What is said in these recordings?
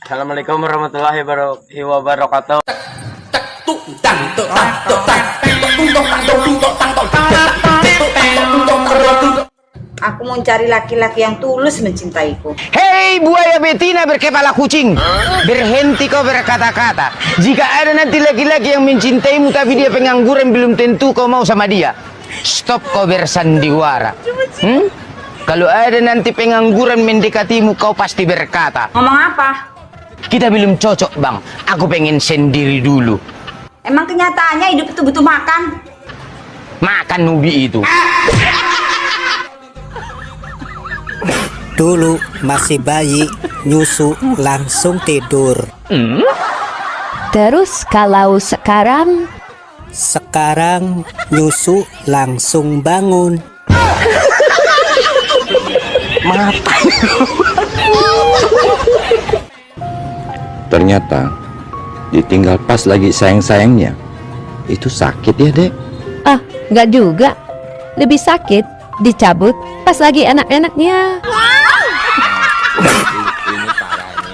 Assalamualaikum warahmatullahi wabarakatuh. Aku mau cari laki-laki yang tulus mencintaiku. Hei buaya betina berkepala kucing, berhenti kau berkata-kata. Jika ada nanti laki-laki yang mencintaimu tapi dia pengangguran, belum tentu kau mau sama dia. Stop kau bersandiwara. Kalau ada nanti pengangguran mendekatimu, kau pasti berkata, Ngomong apa? kita belum cocok bang, aku pengen sendiri dulu. Emang kenyataannya hidup itu butuh makan? Makan nubi itu. Dulu masih bayi, nyusu langsung tidur. Terus kalau sekarang? Sekarang nyusu langsung bangun. Ternyata ditinggal pas lagi sayang-sayangnya itu sakit ya dek. Ah, nggak juga. Lebih sakit dicabut pas lagi enak-enaknya.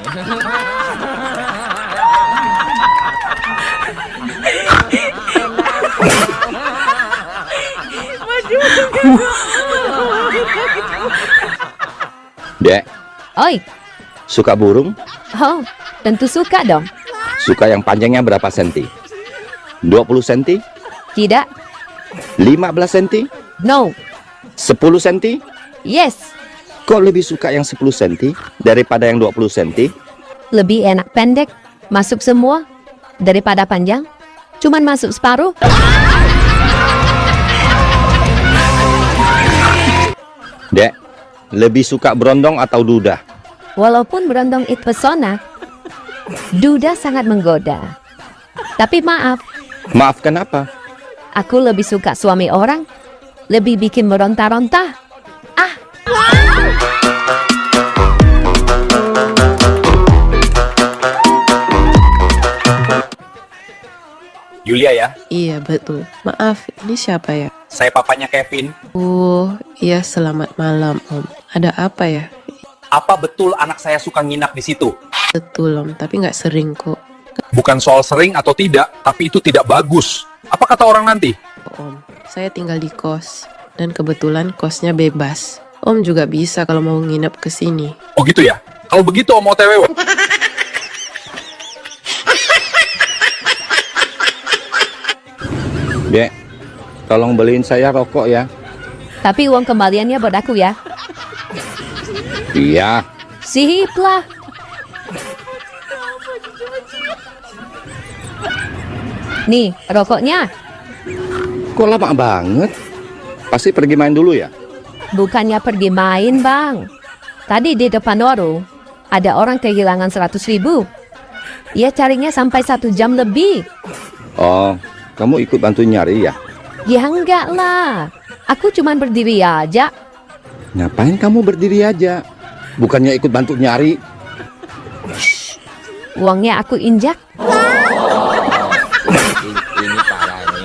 Ini parah nih. Dek, Oi, suka burung? oh, tentu suka dong. Suka yang panjangnya berapa senti? 20 senti? Tidak? 15 senti? No. 10 senti? Yes. Kok lebih suka yang 10 senti daripada yang 20 senti? Lebih enak pendek, masuk semua daripada panjang, cuman masuk separuh. Dek, lebih suka berondong atau duda? Walaupun berondong itu pesona, duda sangat menggoda. Tapi maaf, Maaf kenapa? aku lebih suka suami orang, lebih bikin meronta-ronta. Ah, Julia ya, Iya betul. Maaf, ini siapa ya? saya papanya Kevin. Oh, iya selamat malam Om. Ada apa ya? Apa betul anak saya suka nginap di situ? Betul Om, tapi nggak sering kok. Bukan soal sering atau tidak, tapi itu tidak bagus. Apa kata orang nanti? Om, saya tinggal di kos dan kebetulan kosnya bebas. Om juga bisa kalau mau nginep ke sini. Oh gitu ya? Kalau begitu om OTW. Dek, tolong beliin saya rokok ya. tapi uang kembaliannya buat aku ya. Iya. Sip lah. Nih, rokoknya. Kok lama banget? Pasti pergi main dulu ya? Bukannya pergi main, Bang. Tadi di depan warung, ada orang kehilangan 100.000. Ia carinya sampai 1 jam lebih. Oh, kamu ikut bantu nyari ya? Ya enggak lah. Aku cuman berdiri aja. Ngapain kamu berdiri aja? Bukannya ikut bantu nyari? Uangnya aku injak. Ini parah nih.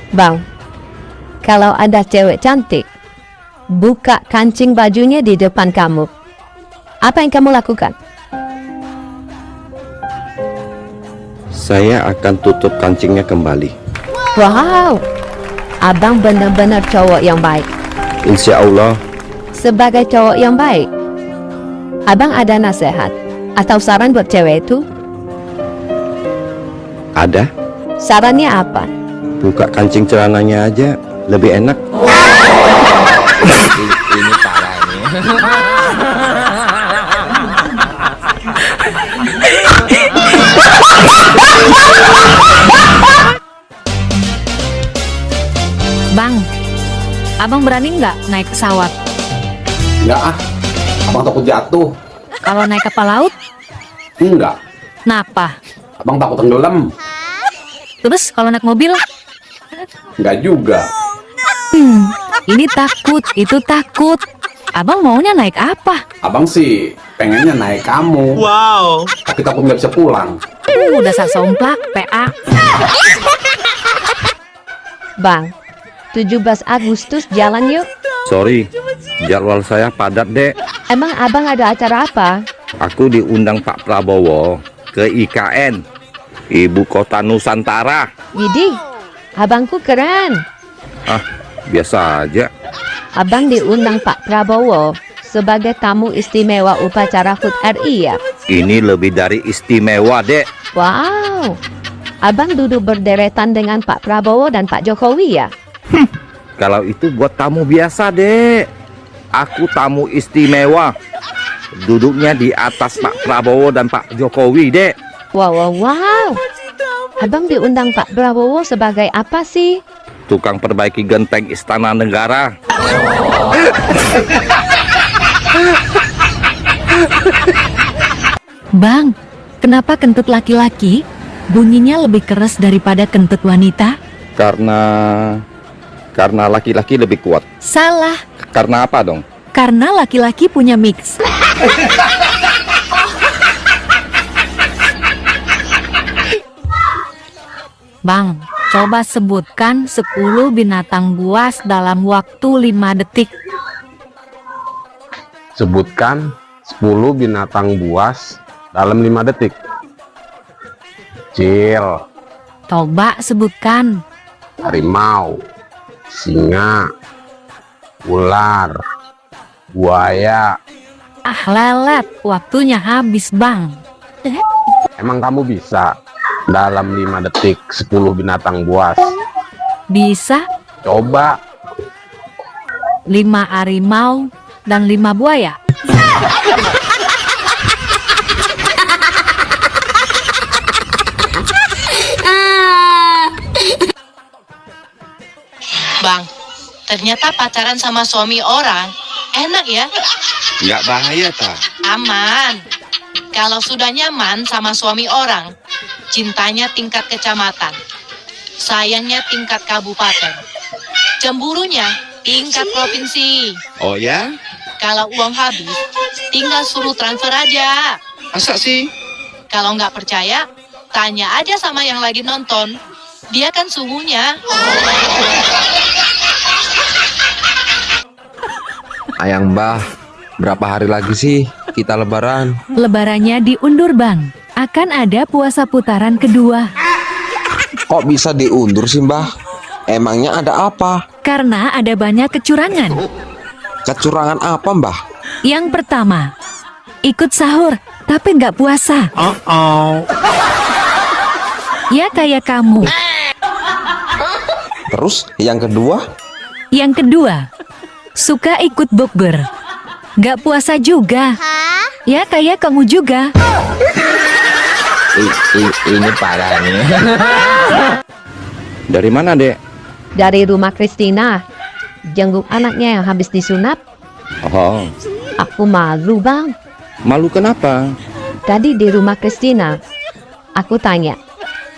Bang, kalau ada cewek cantik, buka kancing bajunya di depan kamu. Apa yang kamu lakukan? Saya akan tutup kancingnya kembali. Wow, abang benar-benar cowok yang baik. Insya Allah. Sebagai cowok yang baik, abang ada nasihat atau saran buat cewek itu? Ada. Sarannya apa? Buka kancing celananya aja lebih enak. Ini parah nih. Bang, abang berani nggak naik pesawat? Enggak ah, abang takut jatuh. Kalau naik kapal laut, Enggak, kenapa? abang takut tenggelam. Terus kalau naik mobil, Enggak juga. ini takut, itu takut. Abang maunya naik apa? Abang sih pengennya naik kamu. Wow. Tapi takut nggak bisa pulang. Dasar somplak, PA. Bang, 17 Agustus jalan yuk. Sorry, jadwal saya padat, Dek. Emang abang ada acara apa? Aku diundang Pak Prabowo ke IKN, Ibu Kota Nusantara. Widih, abangku keren. Ah, biasa aja. Abang diundang Pak Prabowo sebagai tamu istimewa upacara HUT RI ya? Ini lebih dari istimewa, Dek. Wow, abang duduk berderetan dengan Pak Prabowo dan Pak Jokowi ya? Kalau itu buat tamu biasa, Dek. Aku tamu istimewa. Duduknya di atas Pak Prabowo dan Pak Jokowi, Dek. Wow, wow, wow. Abang diundang Pak Prabowo sebagai apa sih? Tukang perbaiki genteng Istana Negara. Bang, kenapa kentut laki-laki bunyinya lebih keras daripada kentut wanita? Karena laki-laki lebih kuat. Salah, Karena apa dong? karena laki-laki punya mix. Bang, coba sebutkan 10 binatang buas dalam waktu 5 detik. Sebutkan 10 binatang buas dalam 5 detik. Cil, Coba sebutkan. harimau, singa, ular, buaya. Ah lelet, waktunya habis bang. Emang kamu bisa dalam 5 detik 10 binatang buas? Bisa Coba. 5 harimau dan 5 buaya. Bang, ternyata pacaran sama suami orang enak ya? Nggak bahaya, tak? Aman. Kalau sudah nyaman sama suami orang, cintanya tingkat kecamatan, sayangnya tingkat kabupaten, cemburunya tingkat provinsi. Oh ya? Kalau uang habis, tinggal suruh transfer aja. Masa sih? Kalau nggak percaya, tanya aja sama yang lagi nonton. Dia kan suhunya. Ayang Mbah, berapa hari lagi sih kita lebaran? Lebarannya diundur bang. Akan ada puasa putaran kedua. Kok bisa diundur sih Mbah? Emangnya ada apa? Karena ada banyak kecurangan. Kecurangan apa Mbah? Yang pertama, ikut sahur tapi nggak puasa. Ya kayak kamu. Terus yang kedua? Yang kedua, suka ikut bukber. Nggak puasa juga. Ya kayak kamu juga. Ini parah nih. Dari mana, Dek? Dari rumah Christina. Jenguk anaknya yang habis disunat. Oh, Aku malu bang. malu kenapa? Tadi di rumah Christina, aku tanya,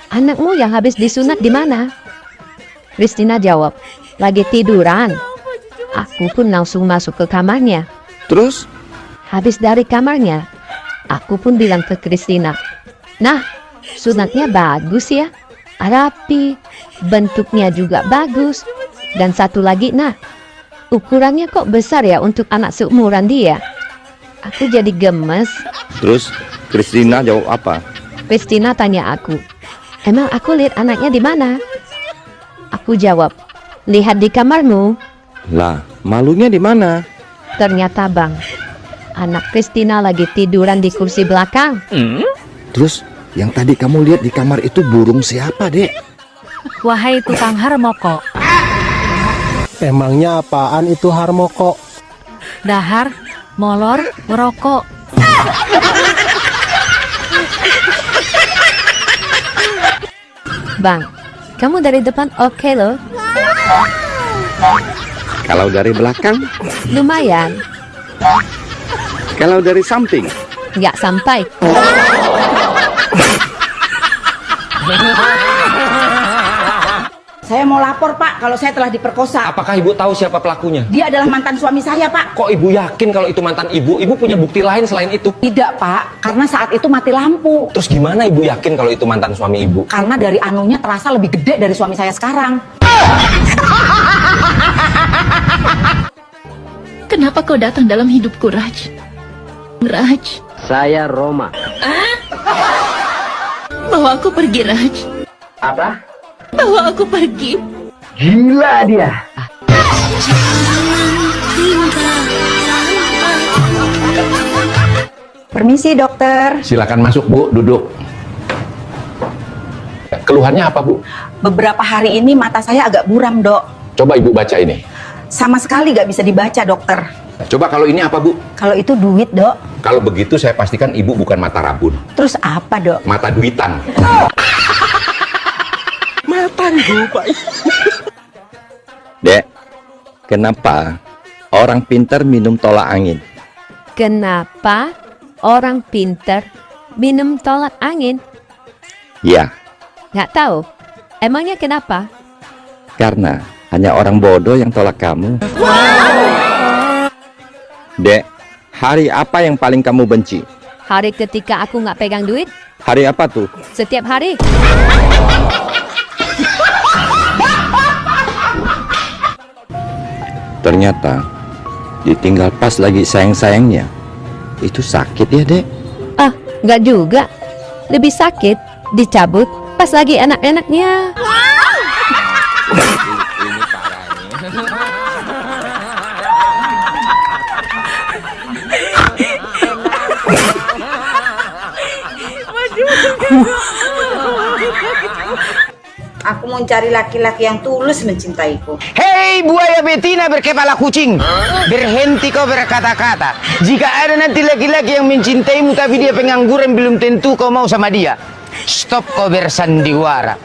anakmu yang habis disunat di mana? Christina jawab, lagi tiduran. Aku pun langsung masuk ke kamarnya. Terus? Habis dari kamarnya, aku pun bilang ke Christina, nah, sunatnya bagus ya, rapi, bentuknya juga bagus. Dan satu lagi, nah, ukurannya kok besar ya untuk anak seumuran dia. Aku jadi gemes. Terus Christina jawab apa? Christina tanya aku, emang aku lihat anaknya di mana? Aku jawab, lihat di kamarmu. Lah, malunya di mana? Ternyata bang, anak Christina lagi tiduran di kursi belakang. Terus yang tadi kamu lihat di kamar itu burung siapa, Dek? Wahai tukang harmoko, Emangnya apaan itu harmoko? dahar, molor, merokok. Bang, kamu dari depan oke loh, Kalau dari belakang? lumayan, Kalau dari samping? nggak sampai. Saya mau lapor Pak kalau saya telah diperkosa. Apakah ibu tahu siapa pelakunya? Dia adalah mantan suami saya Pak. Kok ibu yakin kalau itu mantan ibu? Ibu punya bukti lain selain itu. Tidak Pak, karena saat itu mati lampu. Terus gimana ibu yakin kalau itu mantan suami ibu? Karena dari anunya terasa lebih gede dari suami saya sekarang. Kenapa kau datang dalam hidupku, Raj? Raj, Saya Roma. bawa aku pergi, Raj. Apa? Bawa aku pergi. Gila dia. Permisi dokter. Silakan masuk Bu, duduk. Keluhannya apa Bu? Beberapa hari ini mata saya agak buram dok. Coba Ibu baca ini. Sama sekali nggak bisa dibaca dokter. Coba kalau ini apa Bu? Kalau itu duit dok. Kalau begitu saya pastikan Ibu bukan mata rabun, Terus apa dok? mata duitan. Dek, kenapa orang pintar minum tolak angin? Kenapa orang pinter minum tolak angin? Ya, Nggak tahu. Emangnya kenapa? karena hanya orang bodoh yang tolak kamu. Dek, hari apa yang paling kamu benci? Hari ketika aku nggak pegang duit? Hari apa tuh? Setiap hari. Ternyata ditinggal pas lagi sayang-sayangnya. Itu sakit ya, Dek? Ah, nggak juga. Lebih sakit dicabut pas lagi enak-enaknya. Aku mau cari laki-laki yang tulus mencintaiku. Hei buaya betina berkepala kucing, berhenti kau berkata-kata. Jika ada nanti laki-laki yang mencintaimu tapi dia pengangguran, belum tentu kau mau sama dia. Stop kau bersandiwara.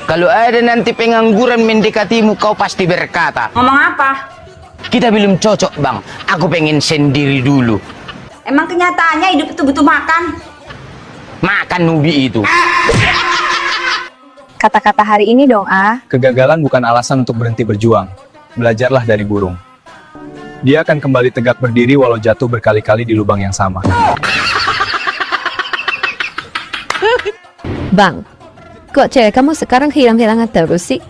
Kalau ada nanti pengangguran mendekatimu, kau pasti berkata, Ngomong apa? kita belum cocok bang, aku pengen sendiri dulu. Emang kenyataannya hidup itu butuh makan? Makan nubi itu. Kata-kata hari ini dong, ah. Kegagalan bukan alasan untuk berhenti berjuang. Belajarlah dari burung. Dia akan kembali tegak berdiri walau jatuh berkali-kali di lubang yang sama. Bang, kok cewek kamu sekarang hilang-hilangan terus sih?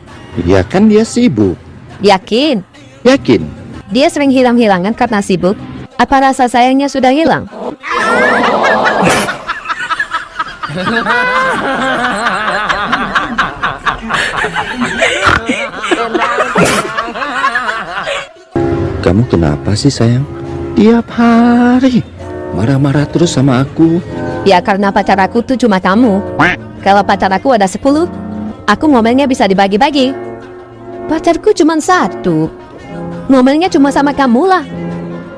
Ya kan dia sibuk. Yakin? Yakin? Dia sering hilang-hilangan karena sibuk? Apa rasa sayangnya sudah hilang? Kamu kenapa sih sayang? Tiap hari marah-marah terus sama aku. Ya karena pacar aku tuh cuma kamu. Kalau pacar aku ada 10, aku ngomelnya bisa dibagi-bagi. Pacarku cuma 1. Ngomelnya cuma sama kamu lah.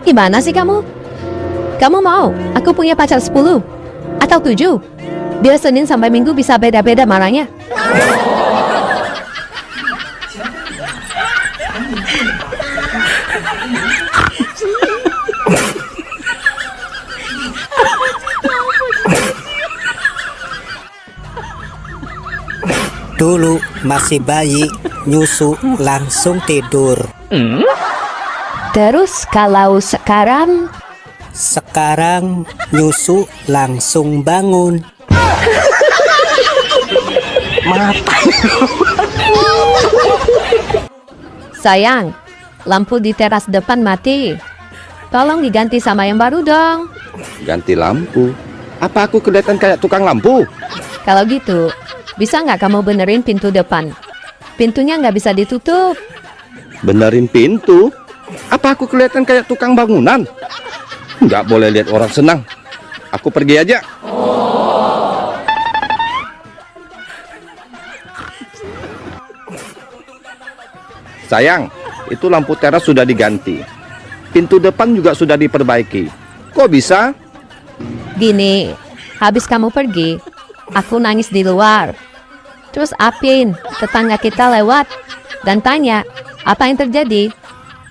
Gimana sih kamu? Kamu mau aku punya pacar 10? Atau 7? Biar Senin sampai Minggu bisa beda-beda marahnya. Dulu masih bayi, nyusu langsung tidur. Terus kalau sekarang Sekarang nyusu langsung bangun. sayang, lampu di teras depan mati. Tolong diganti sama yang baru dong. Ganti lampu? Apa aku kelihatan kayak tukang lampu? Kalau gitu, bisa nggak kamu benerin pintu depan? Pintunya nggak bisa ditutup. Benerin pintu? Apa aku kelihatan kayak tukang bangunan? Nggak boleh lihat orang senang. Aku pergi aja. Sayang, itu lampu teras sudah diganti. Pintu depan juga sudah diperbaiki. Kok bisa? Gini, habis kamu pergi, aku nangis di luar. Terus Apin, tetangga kita lewat dan tanya, apa yang terjadi?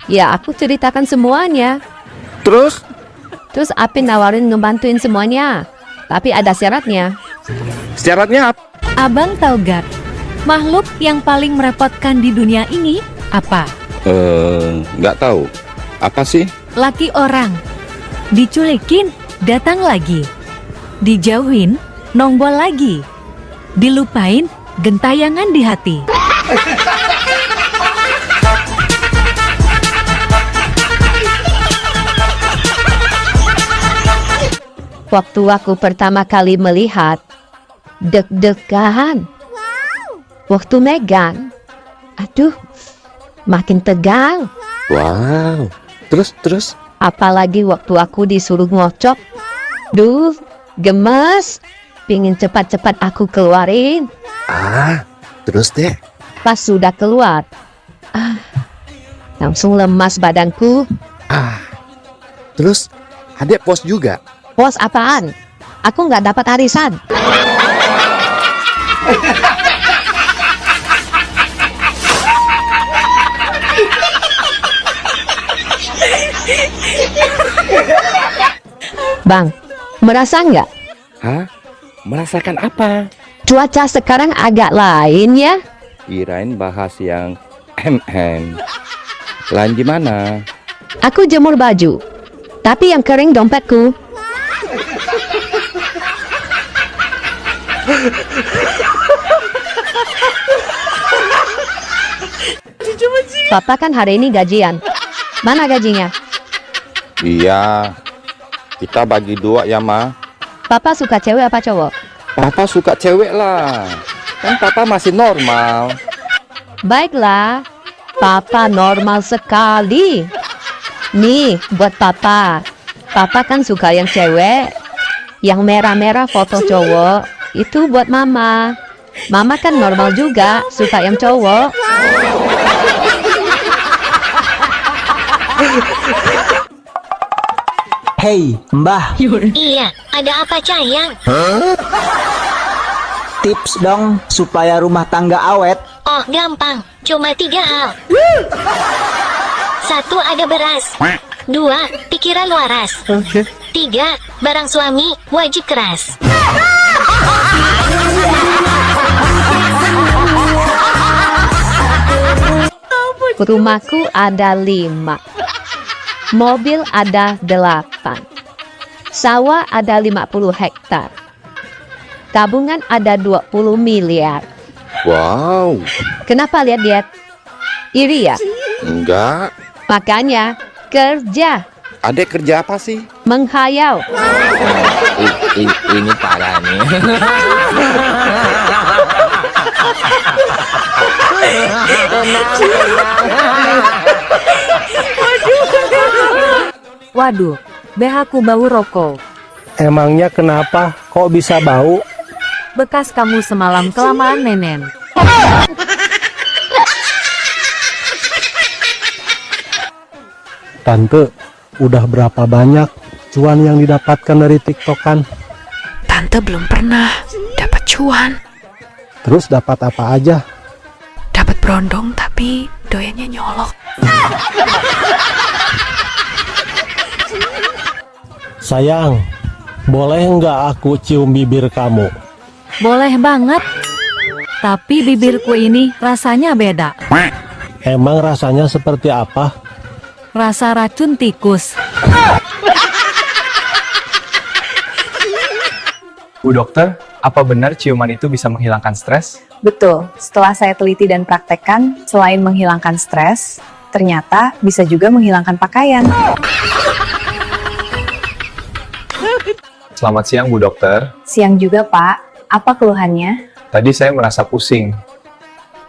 Ya, aku ceritakan semuanya. Terus? Terus Apin nawarin ngebantuin semuanya. Tapi ada syaratnya. Syaratnya apa? Abang tahu gak? Makhluk yang paling merepotkan di dunia ini apa? Nggak tahu. Apa sih? Laki orang. Diculikin, datang lagi. Dijauhin, nongol lagi. Dilupain, gentayangan di hati. Waktu aku pertama kali melihat, deg-degan. Waktu megang, aduh, makin tegang. Wow. Terus? Apalagi waktu aku disuruh ngocok. Duh, gemes. Pingin cepat-cepat aku keluarin. Terus deh. Pas sudah keluar, langsung lemas badanku. Terus adek pos juga. Pos apaan? Aku nggak dapat arisan. Bang, merasa nggak? Hah? Merasakan apa? Cuaca sekarang agak lain ya. Kirain bahas yang Lain gimana? Aku jemur baju, tapi yang kering dompetku. Papa kan hari ini gajian. Mana gajinya? Iya, kita bagi 2 ya, Ma. Papa suka cewek apa cowok? Papa suka cewek lah. Kan Papa masih normal. Baiklah, Papa normal sekali. Nih, buat Papa. Papa kan suka yang cewek. Yang merah-merah foto cowok. Itu buat Mama. Mama kan normal juga, suka yang cowok. Hei, Mbah, Iya, ada apa sayang? tips dong supaya rumah tangga awet. Oh, gampang. Cuma 3 hal. 1. Ada beras. 2. Pikiran waras. 3. Barang suami wajib keras. Rumahku ada 5. Mobil ada 8. Sawah ada 50 hektar. Tabungan ada 20 miliar. Wow. Kenapa lihat-lihat? Iri ya? Enggak. Makanya kerja. Adek kerja apa sih? Menghayal. Ini parah nih. Waduh, BH-ku bau rokok. Emangnya kenapa? Kok bisa bau? Bekas kamu semalam kelamaan nenen. Tante, udah berapa banyak cuan yang didapatkan dari TikTokan? Tante belum pernah dapat cuan. Terus dapat apa aja? Dapat berondong tapi doyannya nyolok. Sayang, boleh nggak aku cium bibir kamu? Boleh banget. Tapi bibirku ini rasanya beda. Emang rasanya seperti apa? Rasa racun tikus. Bu dokter, apa benar ciuman itu bisa menghilangkan stres? Betul, setelah saya teliti dan praktekkan, selain menghilangkan stres, ternyata bisa juga menghilangkan pakaian. Selamat siang Bu dokter. Siang juga, Pak. Apa keluhannya? Tadi saya merasa pusing.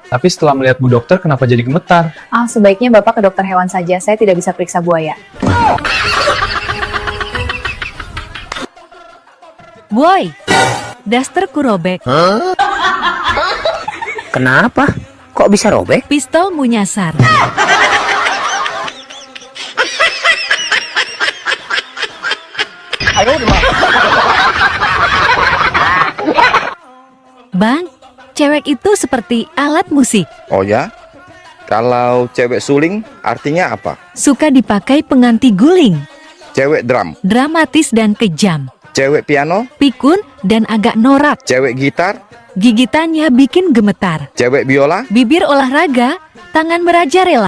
Tapi setelah melihat Bu dokter, kenapa jadi gemetar? Sebaiknya Bapak ke dokter hewan saja, saya tidak bisa periksa buaya. Boy, dasterku robek. Kenapa? Kok bisa robek? Pistolmu nyasar. Bang, cewek itu seperti alat musik. Oh ya? Kalau cewek suling artinya apa? Suka dipakai pengganti guling. Cewek drum, Dramatis dan kejam. cewek piano, Pikun dan agak norak. cewek gitar, Gigitannya bikin gemetar. cewek biola. Bibir olahraga, tangan merajalela.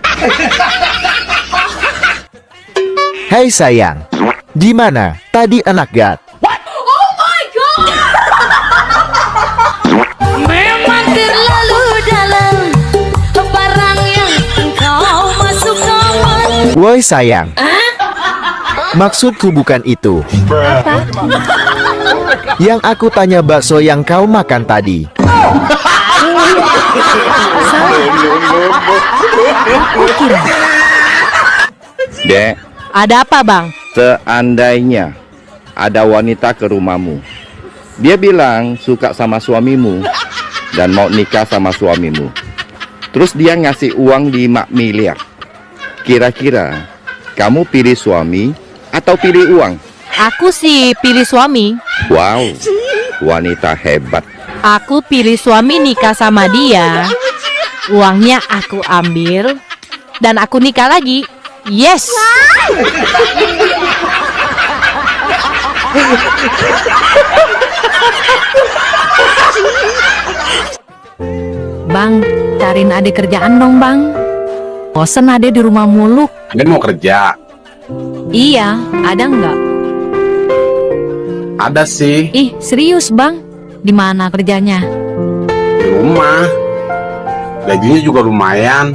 Hei sayang, gimana? Tadi enak gak? Memang terlalu dalam barang yang engkau masukkan. Woi sayang, Maksudku bukan itu. Apa? Yang aku tanya bakso yang kau makan tadi. Dek, Ada apa, Bang? seandainya ada wanita ke rumahmu, dia bilang suka sama suamimu dan mau nikah sama suamimu, terus dia ngasih uang 5 miliar. Kira-kira kamu pilih suami atau pilih uang? Aku sih pilih suami. Wow, wanita hebat. Aku pilih suami nikah sama dia. Uangnya aku ambil dan aku nikah lagi. Yes. Bang, cariin ade kerjaan dong, Bang. Bosen ade di rumah mulu. Dia mau kerja. Iya, ada nggak? Ada sih, Ih, serius, Bang. Di mana kerjanya? di rumah. Gajinya juga lumayan.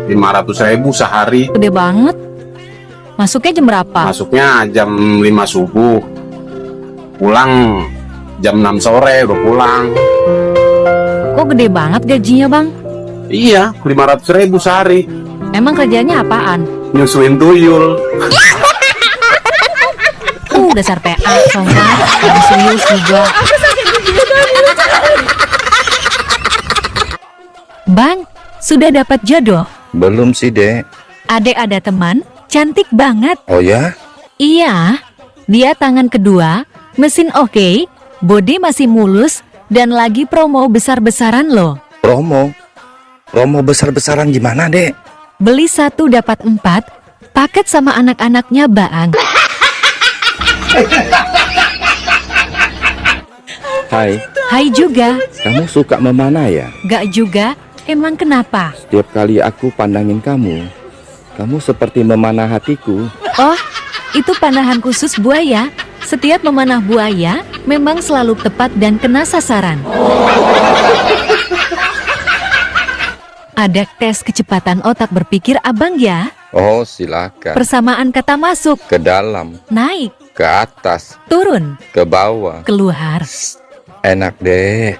500.000 sehari. Gede banget. Masuknya jam berapa? Masuknya jam 5 subuh. Pulang jam 6 sore udah pulang. Kok gede banget gajinya, Bang? Iya, 500.000 sehari. Emang kerjanya apaan? Nyusuin tuyul. Dasar PA, sobat. Yang serius juga. Bang, sudah dapat jodoh? Belum sih, Dek. Adek ada teman, cantik banget. Oh ya? Iya, dia tangan kedua, mesin oke, body masih mulus, dan lagi promo besar-besaran loh. Promo? Promo besar-besaran gimana, Dek? Beli 1 dapat 4, paket sama anak-anaknya Baang. Hai, Hai juga, kamu suka memanah ya? gak juga, emang kenapa? Setiap kali aku pandangin kamu seperti memanah hatiku. Oh, itu panahan khusus buaya. Setiap memanah buaya memang selalu tepat dan kena sasaran. Ada tes kecepatan otak berpikir abang ya. Oh, silakan. Persamaan kata masuk, Ke dalam, naik, ke atas, turun, ke bawah. keluar. Enak, Dek.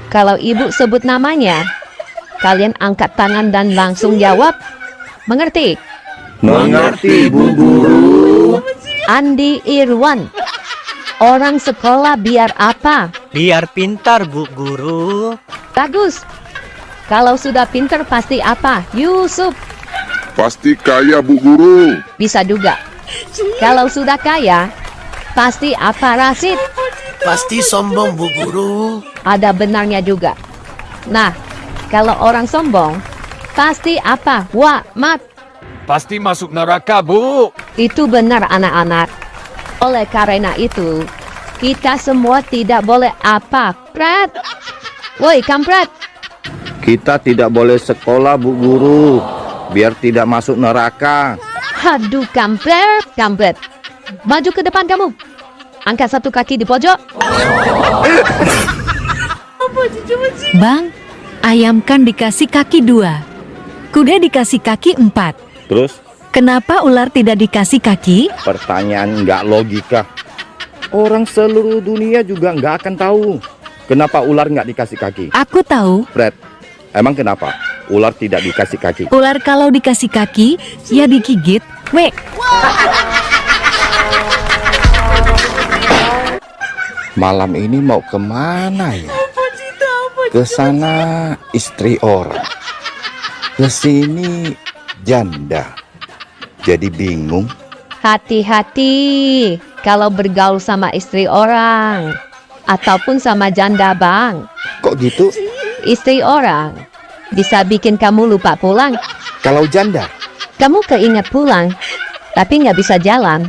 Kalau ibu sebut namanya, kalian angkat tangan dan langsung jawab. Mengerti? Mengerti, Bu Guru. Andi Irwan. Orang sekolah biar apa? Biar pintar, Bu Guru. Bagus. Kalau sudah pintar pasti apa? Yusuf. Pasti kaya, Bu Guru. Bisa juga. Kalau sudah kaya, pasti apa, Rasid? Pasti sombong, Bu Guru. Ada benarnya juga. Nah, kalau orang sombong, pasti apa? Wah, mat. Pasti masuk neraka, Bu. Itu benar, anak-anak. Oleh karena itu, kita semua tidak boleh apa, Prat? Woi, kampret. Kita tidak boleh sekolah, Bu Guru, biar tidak masuk neraka. Aduh, kampret. Maju ke depan kamu. Angkat 1 kaki di pojok. Bang, ayam kan dikasih kaki 2, kuda dikasih kaki 4. Terus, Kenapa ular tidak dikasih kaki? pertanyaan nggak logika. Orang seluruh dunia juga nggak akan tahu kenapa ular nggak dikasih kaki. Aku tahu. Fred, emang kenapa ular tidak dikasih kaki? Ular kalau dikasih kaki, ya digigit. Wek. Malam ini mau kemana ya? Ke sana istri orang, ke sini janda. Jadi bingung. Hati-hati kalau bergaul sama istri orang ataupun sama janda, Bang. Kok gitu? Istri orang bisa bikin kamu lupa pulang. Kalau janda? Kamu keinget pulang, tapi nggak bisa jalan.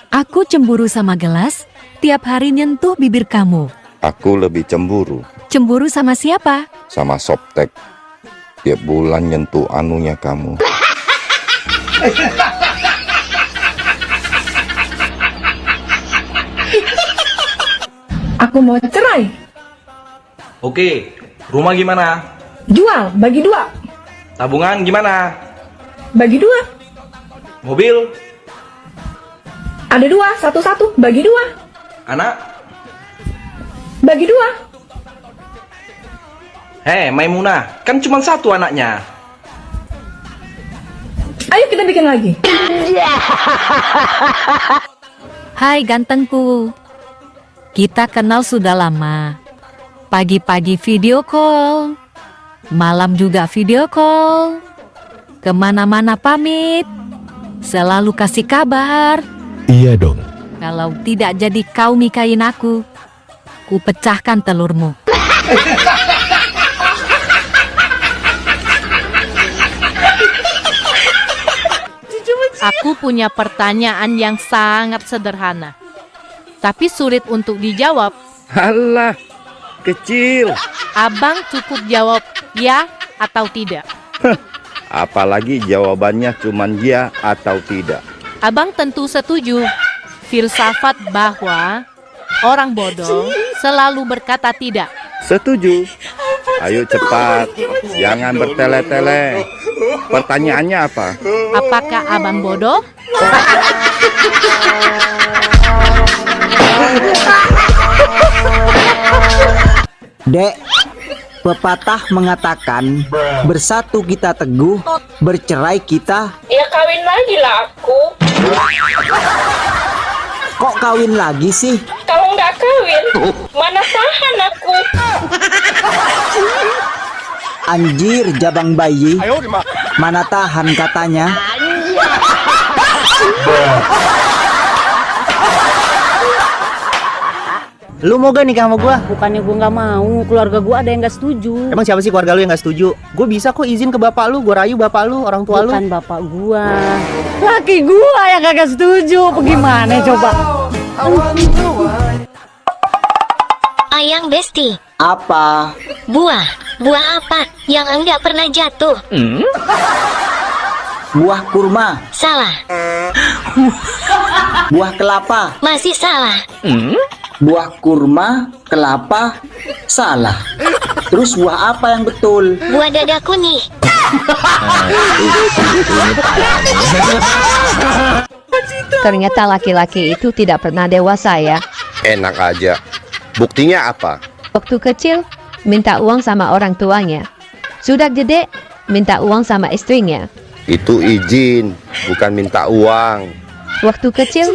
Aku cemburu sama gelas, tiap hari nyentuh bibir kamu. Aku lebih cemburu Cemburu sama siapa? sama Softtek. Tiap bulan nyentuh anunya kamu. Aku mau cerai. Oke, rumah gimana? Jual, bagi 2. Tabungan gimana? Bagi 2. Mobil? Ada 2, satu-satu, bagi 2. Anak? Bagi 2. Hei, Maimunah, kan cuma 1 anaknya. Ayo kita bikin lagi. Hai gantengku, kita kenal sudah lama. Pagi-pagi video call, malam juga video call, kemana-mana pamit, selalu kasih kabar. Iya dong. Kalau tidak jadi kau nikahin aku, ku pecahkan telurmu. Aku punya pertanyaan yang sangat sederhana, tapi sulit untuk dijawab. Halah, kecil. Abang cukup jawab ya atau tidak. Apalagi jawabannya cuman ya atau tidak. Abang tentu setuju. Filsafat bahwa orang bodoh selalu berkata tidak. Setuju. Ayo cepat, jangan bertele-tele. Pertanyaannya apa? Apakah abang bodoh? Dek, pepatah mengatakan bersatu kita teguh, bercerai kita. Ya kawin lagi lah aku. Kok kawin lagi sih? Kalau nggak kawin, mana tahan aku. Anjir, jabang bayi. Mana tahan katanya. Lu mau gak nikah sama gua? Bukannya gua nggak mau, keluarga gua ada yang nggak setuju. Emang siapa sih keluarga lu yang nggak setuju? Gue bisa kok izin ke bapak lu, gue rayu bapak lu, orang tua lu. Bukan bapak gua, laki gua yang kagak setuju. Bagaimana coba? Ayang Besti, Apa? buah apa yang enggak pernah jatuh? Buah kurma. Salah, Buah kelapa. masih salah. Buah kurma, kelapa, salah. Terus buah apa yang betul? Buah dadaku nih. Ternyata laki-laki itu tidak pernah dewasa ya. Enak aja. Buktinya apa? Waktu kecil, minta uang sama orang tuanya. Sudah gede, minta uang sama istrinya. Itu izin, bukan minta uang. Waktu kecil,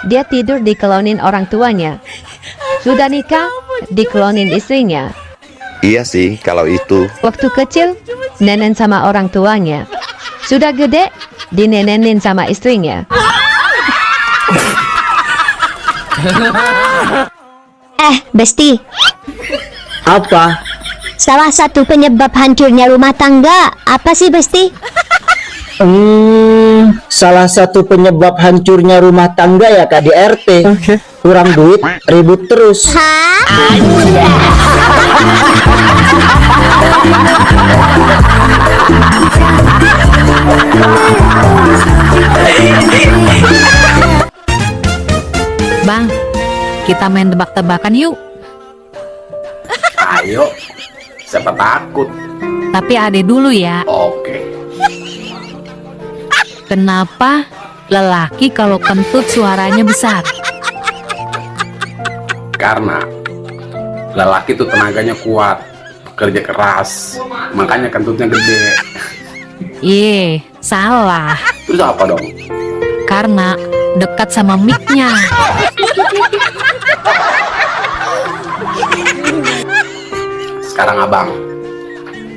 dia tidur dikelonin orang tuanya. Sudah nikah, dikelonin istrinya. Iya sih, kalau itu. Waktu kecil, nenen sama orang tuanya. Sudah gede, dinenenin sama istrinya. Besti, Apa? salah satu penyebab hancurnya rumah tangga apa sih Besti? Salah satu penyebab hancurnya rumah tangga ya KDRT. Kurang duit, ribut terus. Bang, kita main tebak-tebakan yuk. Ayo, siapa takut? Tapi ade dulu ya. Oke. Kenapa lelaki kalau kentut suaranya besar? Karena lelaki tuh tenaganya kuat, kerja keras, makanya kentutnya gede. Iya, salah. Terus apa dong? Karena dekat sama mic-nya. Sekarang abang,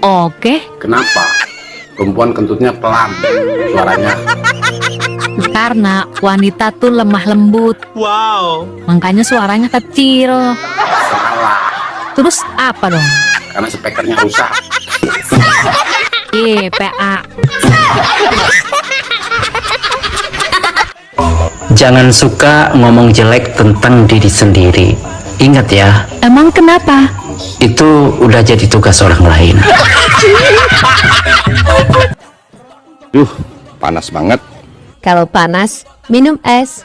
Oke, kenapa perempuan kentutnya pelan suaranya? karena wanita tuh lemah lembut. Wow. Makanya suaranya kecil. Salah, Terus apa dong? karena speakernya rusak. Iya, PA. Jangan suka ngomong jelek tentang diri sendiri. Ingat ya, Emang kenapa? itu udah jadi tugas orang lain. Panas banget. Kalau panas, minum es.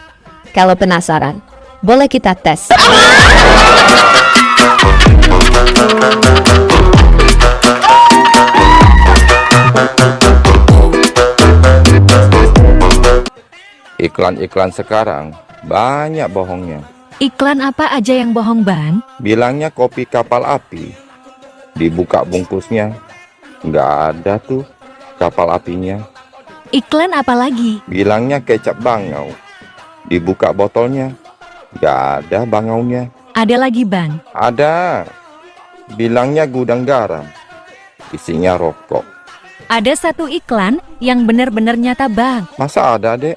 Kalau penasaran, boleh kita tes. Iklan-iklan sekarang banyak bohongnya. Iklan apa aja yang bohong, Bang? Bilangnya kopi kapal api. Dibuka bungkusnya, nggak ada tuh kapal apinya. Iklan apa lagi? Bilangnya kecap bangau. Dibuka botolnya, nggak ada bangaunya. Ada lagi, Bang. Ada. Bilangnya gudang garam. Isinya rokok. Ada satu iklan yang benar-benar nyata, Bang. Masa ada, Dek?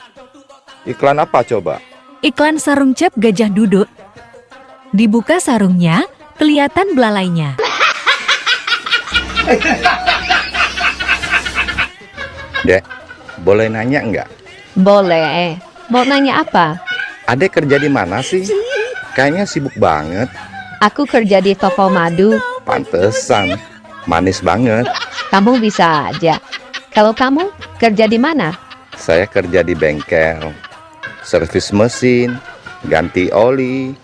Iklan apa coba? Iklan sarung cap gajah duduk. Dibuka sarungnya, kelihatan belalainya. Dek, boleh nanya nggak? Boleh. Mau nanya apa? Adek kerja di mana sih? Kayaknya sibuk banget. Aku kerja di toko madu. Pantesan, manis banget. Kamu bisa aja. Kalau kamu kerja di mana? Saya kerja di bengkel. Servis mesin, ganti oli,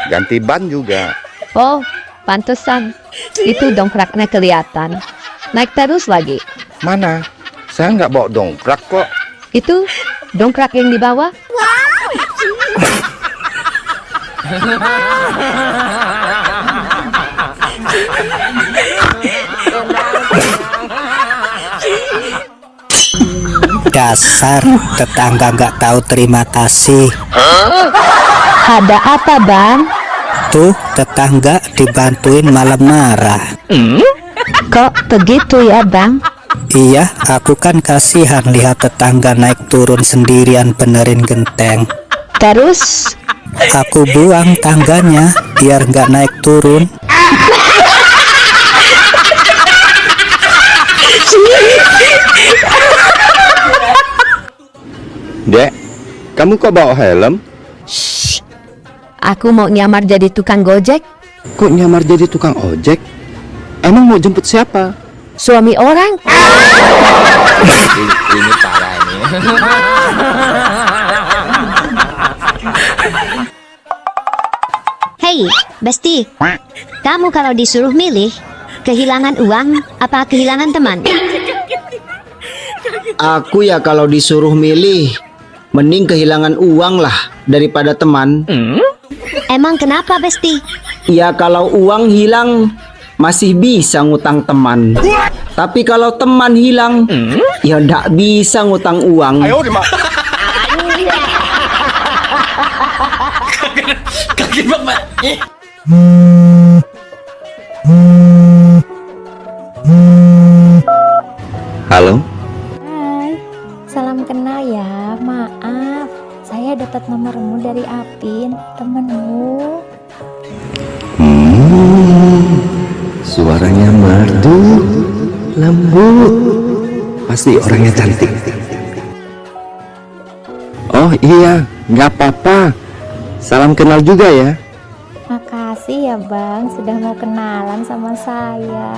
ganti ban juga. Oh, pantesan. Itu dongkraknya kelihatan. Naik terus lagi. Mana? Saya nggak bawa dongkrak kok. Itu dongkrak yang di bawah. Dasar tetangga nggak tahu terima kasih. Ada apa, Bang? Tuh tetangga dibantuin malah marah. Kok begitu ya, Bang? Iya, aku kan kasihan lihat tetangga naik turun sendirian benerin genteng. Terus? Aku buang tangganya biar nggak naik turun. Dek, kamu kok bawa helm? Shh. Aku mau nyamar jadi tukang gojek. Kok nyamar jadi tukang ojek? Emang mau jemput siapa? Suami orang. Ini parah ini. Hei, Besti. Kamu kalau disuruh milih, kehilangan uang apa kehilangan teman? Aku ya kalau disuruh milih, mending kehilangan uang lah daripada teman. Emang kenapa, Besti? Ya kalau uang hilang masih bisa ngutang teman. Tapi kalau teman hilang, ya ndak bisa ngutang uang. Halo? Hai, salam kenal ya. Maaf, saya dapat nomormu dari Apin, temenmu. Suaranya merdu, lembut. Pasti orangnya cantik. Oh iya, nggak apa-apa. Salam kenal juga ya. Makasih ya Bang, sudah mau kenalan sama saya.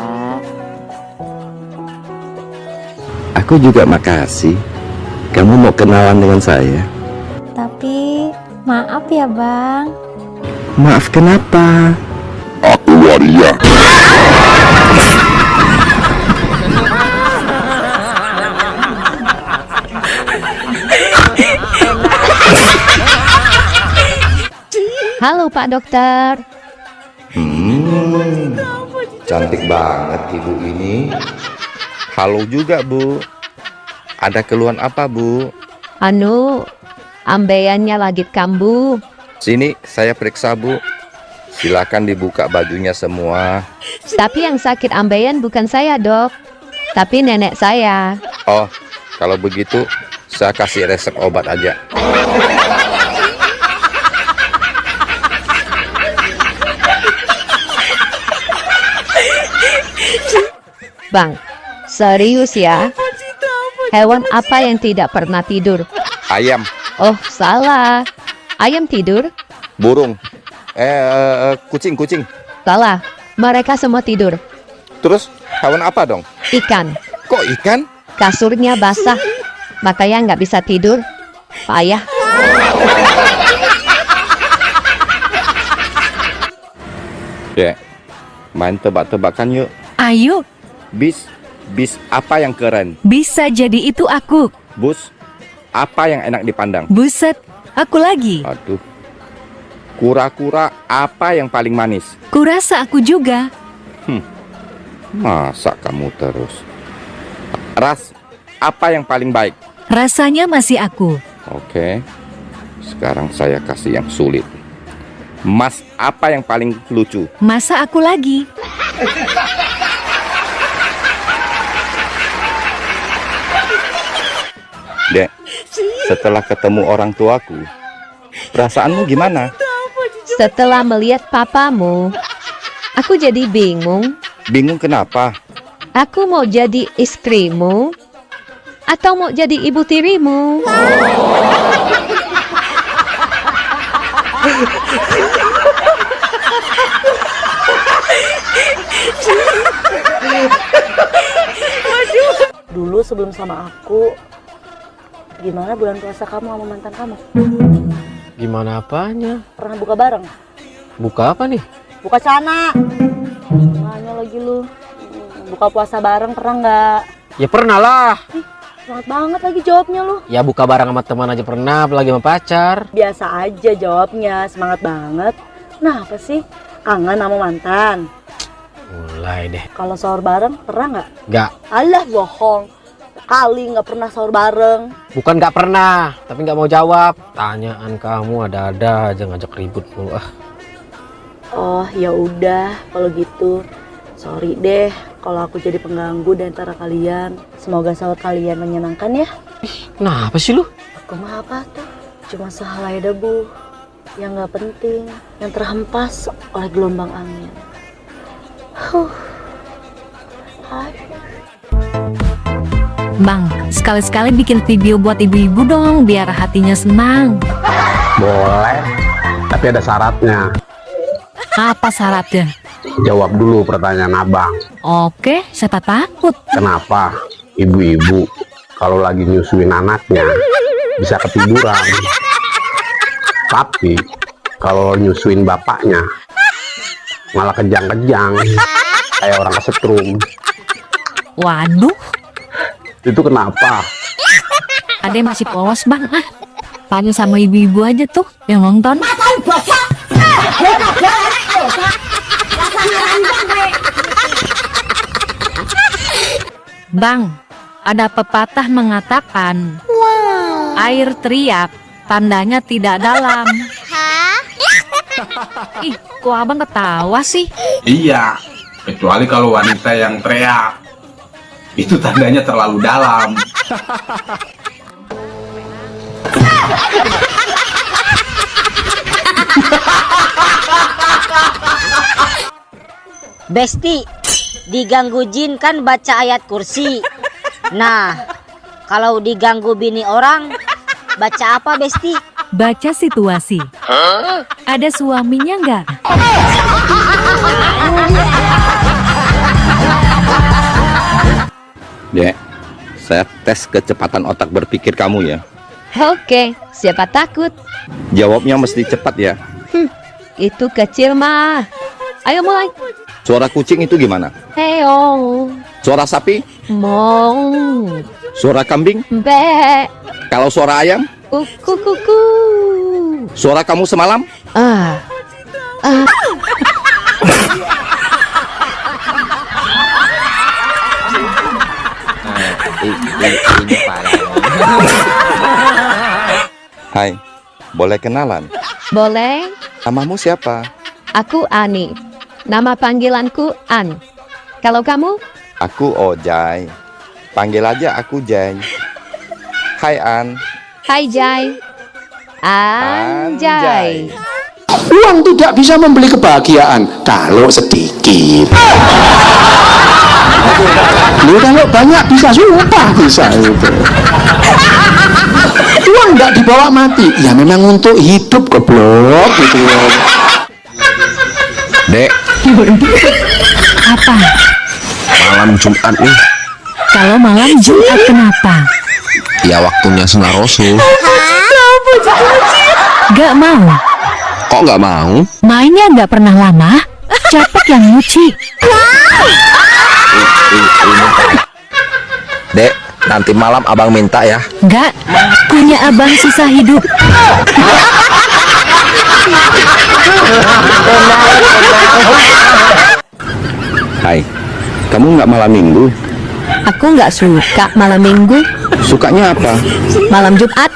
Aku juga makasih. Kamu mau kenalan dengan saya? Tapi maaf ya Bang. Maaf kenapa? Aku waria. Halo Pak Dokter. Cantik banget ibu ini. Halo juga Bu. Ada keluhan apa Bu? Ambeyannya lagi kambuh. Sini saya periksa Bu. Silakan dibuka bajunya semua. Tapi yang sakit ambeyan bukan saya, Dok. Tapi nenek saya. Oh, kalau begitu saya kasih resep obat aja. Bang, serius ya? Hewan apa yang tidak pernah tidur? Ayam. Oh, salah. Ayam tidur? Burung. Kucing. Salah. Mereka semua tidur. Terus hewan apa dong? Ikan. Kok ikan? Kasurnya basah. Makanya nggak bisa tidur. Payah. Dek, main tebak-tebakan yuk. Ayo, Bis apa yang keren? bisa jadi itu aku. Bus, apa yang enak dipandang? Buset, aku lagi. Aduh. Kura-kura, apa yang paling manis? Kurasa aku juga. Masa kamu terus? Ras, apa yang paling baik? Rasanya masih aku. Oke. Sekarang saya kasih yang sulit. Mas, apa yang paling lucu? Masa aku lagi? Dek, setelah ketemu orang tuaku, perasaanmu gimana? Setelah melihat papamu, aku jadi bingung. Bingung kenapa? Aku mau jadi istrimu atau mau jadi ibu tirimu? Dulu sebelum sama aku, gimana bulan puasa kamu sama mantan kamu? Gimana apanya? Pernah buka bareng? Buka apa nih? Buka celana. Nanya lagi lu. Buka puasa bareng pernah nggak? Ya pernah lah. Semangat banget lagi jawabnya lu. Ya buka bareng sama teman aja pernah, apalagi sama pacar. Biasa aja jawabnya, semangat banget. Nah apa sih? Kangen sama mantan? Mulai deh. Kalau sahur bareng pernah nggak? Nggak. Alah bohong. Kali nggak pernah sahur bareng. Bukan nggak pernah, tapi nggak mau jawab. Tanyaan kamu ada-ada aja ngajak ribut mulu. Oh ya udah kalau gitu. Sorry deh kalau aku jadi pengganggu di antara kalian. Semoga sahur kalian menyenangkan ya. Kenapa sih lu? Aku mah apa tuh? Cuma sehelai debu yang nggak penting, yang terhempas oleh gelombang angin. Hai. Bang, sekali-sekali bikin video buat ibu-ibu dong, biar hatinya senang. Boleh, tapi ada syaratnya. Apa syaratnya? Jawab dulu pertanyaan abang. Oke, siapa takut? Kenapa ibu-ibu kalau lagi nyusuin anaknya bisa ketiduran, tapi kalau nyusuin bapaknya malah kejang-kejang kayak orang kesetrum? Waduh, itu kenapa? ada yang masih polos bang. Tanya sama ibu-ibu aja tuh yang nonton. Bang, ada pepatah mengatakan air teriak tandanya tidak dalam. Ih, kok abang ketawa sih? Iya, kecuali kalau wanita yang teriak, itu tandanya terlalu dalam. Besti, diganggu jin kan baca ayat kursi. Nah, kalau diganggu bini orang, baca apa Besti? Baca situasi. Ada suaminya nggak? Dek, saya tes kecepatan otak berpikir kamu ya. Oke, siapa takut? Jawabnya mesti cepat ya. Itu kecil mah. Ayo mulai. Suara kucing itu gimana? Heo. Suara sapi? Mong. Suara kambing? Be. Kalau suara ayam? Kuku kuku. Suara kamu semalam? Hai, boleh kenalan? Boleh. Namamu siapa? Aku Ani. Nama panggilanku An. Kalau kamu? Aku Ojai. Panggil aja aku Jai. Hai An. Hai Jai. Anjay. Uang tidak bisa membeli kebahagiaan kalau sedikit. Ini kalau banyak bisa sumpah bisa itu. Uang nggak dibawa mati, ya memang untuk hidup goblok gitu. Dek. Apa? Malam Jumat nih. Kalau malam Jumat kenapa? Ya waktunya sunah Rasul. Gak mau. Kok nggak mau? Mainnya nggak pernah lama. Capek yang nyuci. Dek, nanti malam abang minta ya. Enggak, punya abang susah hidup. Hai, kamu nggak malam minggu? Aku nggak suka malam minggu. Sukanya apa? Malam Jumat.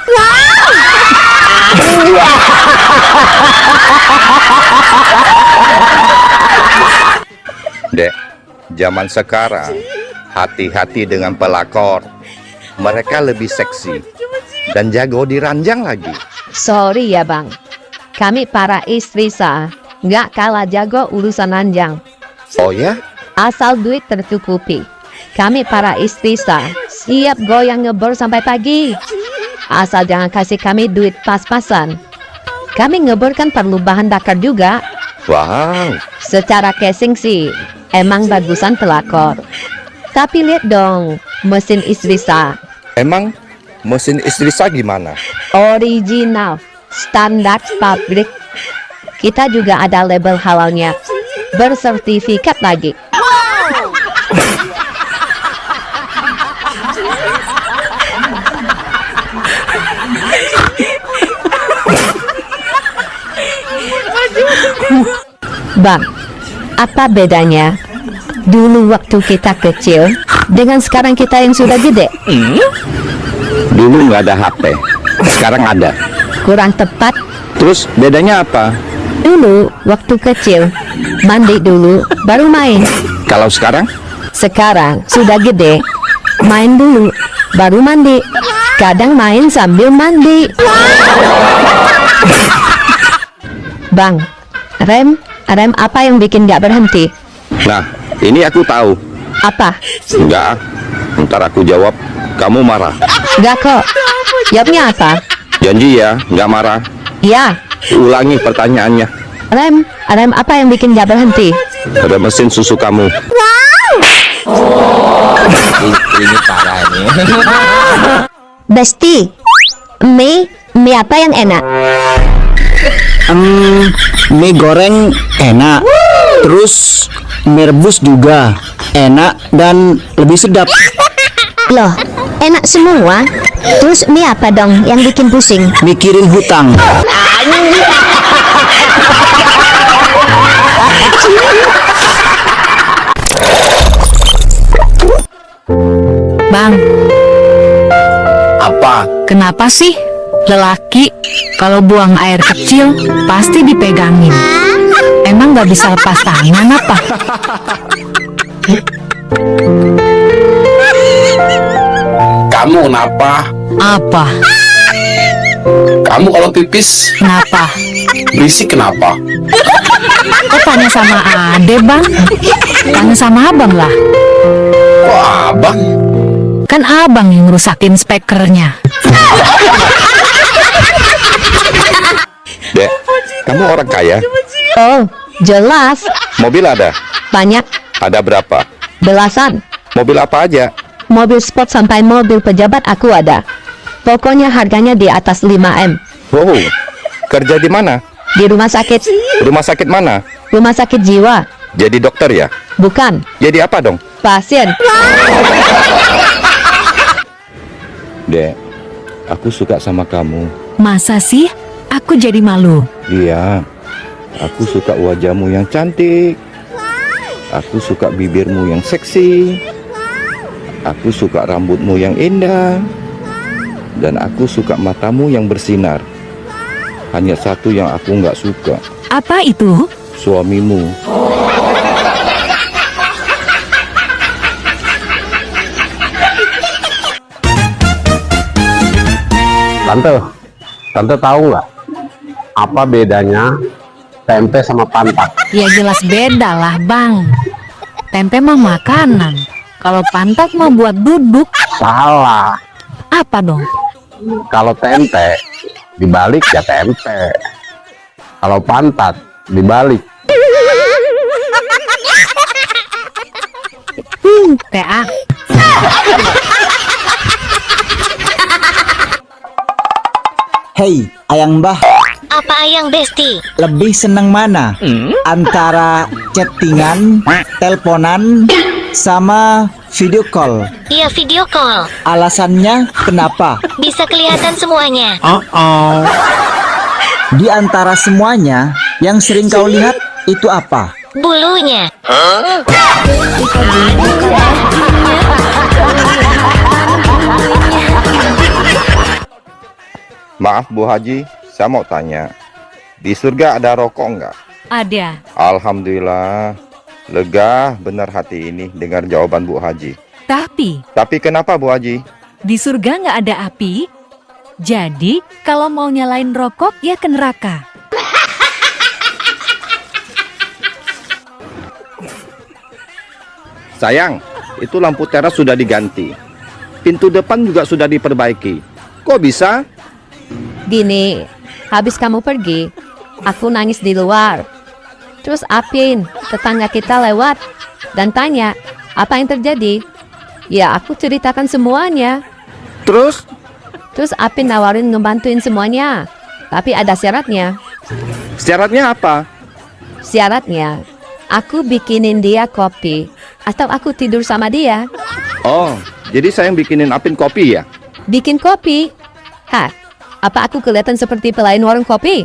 Dek, zaman sekarang hati-hati dengan pelakor. Mereka lebih seksi dan jago diranjang lagi. Sorry ya bang, kami para istri sah nggak kalah jago urusan ranjang. Oh ya? Asal duit tercukupi, kami para istri sah siap goyang ngebor sampai pagi. Asal jangan kasih kami duit pas-pasan. Kami ngebor kan perlu bahan bakar juga. Wow. Secara casing sih emang bagusan pelakor. Tapi lihat dong mesin istri sah. Emang mesin istri sah gimana? Original, standar pabrik. Kita juga ada label halalnya, bersertifikat lagi. Bang, apa bedanya dulu waktu kita kecil dengan sekarang kita yang sudah gede? Dulu nggak ada HP, sekarang ada. Kurang tepat. Terus bedanya apa? Dulu waktu kecil mandi dulu baru main. Kalau sekarang? Sekarang sudah gede, main dulu baru mandi. Kadang main sambil mandi. Bang, rem apa yang bikin gak berhenti? Nah, ini aku tahu. Apa? Enggak, ntar aku jawab, kamu marah. Gak kok. Jawabnya apa? Janji ya, nggak marah. Ya. Ulangi pertanyaannya. Rem apa yang bikin gak berhenti? Ada mesin susu kamu. Ini parah nih. Besti, mie apa yang enak? Mie goreng enak, terus mie rebus juga enak dan lebih sedap. Loh, enak semua. Terus mie apa dong yang bikin pusing? Mikirin hutang. Bang, Apa? kenapa sih lelaki kalau buang air kecil pasti dipegangin? Emang gak bisa lepas tangan apa? Kamu kenapa? Apa? Kamu kalau pipis Kenapa? berisik kenapa? Kok tanya sama Ade, Bang? Tanya sama abang lah. Kok abang? Kan abang yang ngerusakin spekernya. Dek, kamu orang kaya? Oh, jelas. Mobil ada? Banyak. Ada berapa? Belasan. Mobil apa aja? Mobil sport sampai mobil pejabat aku ada. Pokoknya harganya di atas 5M. Wow, kerja di mana? Di rumah sakit. Rumah sakit mana? Rumah sakit jiwa. Jadi dokter ya? Bukan. Jadi apa dong? Pasien. Dek, aku suka sama kamu. Masa sih? Aku jadi malu. Iya, aku suka wajahmu yang cantik. Aku suka bibirmu yang seksi. Aku suka rambutmu yang indah. Dan aku suka matamu yang bersinar. Hanya satu yang aku nggak suka. Apa itu? Suamimu. Tante tahu nggak apa bedanya tempe sama pantat? Ya jelas beda lah, Bang. Tempe mah makanan. Kalau pantat mah buat duduk. Salah. Apa dong? Kalau tempe dibalik ya tempe. Kalau pantat dibalik. TA. Hei, ayang mbah. Apa Ayang Besti? Lebih seneng mana? Antara chattingan, teleponan, sama video call? Iya, video call. Alasannya kenapa? Bisa kelihatan semuanya. Di antara semuanya, yang sering kau lihat itu apa? Bulunya. Maaf Bu Haji, saya mau tanya, di surga ada rokok nggak? Ada. Alhamdulillah, lega benar hati ini dengar jawaban Bu Haji. Tapi kenapa Bu Haji? di surga nggak ada api. Jadi kalau mau nyalain rokok ya ke neraka. Sayang, itu lampu teras sudah diganti. Pintu depan juga sudah diperbaiki. Kok bisa? Gini, habis kamu pergi, aku nangis di luar. Terus Apin, tetangga kita lewat dan tanya, apa yang terjadi? Ya, aku ceritakan semuanya. Terus? Terus Apin nawarin ngebantuin semuanya. Tapi ada syaratnya. Syaratnya apa? Syaratnya, aku bikinin dia kopi. Atau aku tidur sama dia. Oh, jadi saya yang bikinin Apin kopi ya? Bikin kopi? Hah, apa aku kelihatan seperti pelayan warung kopi?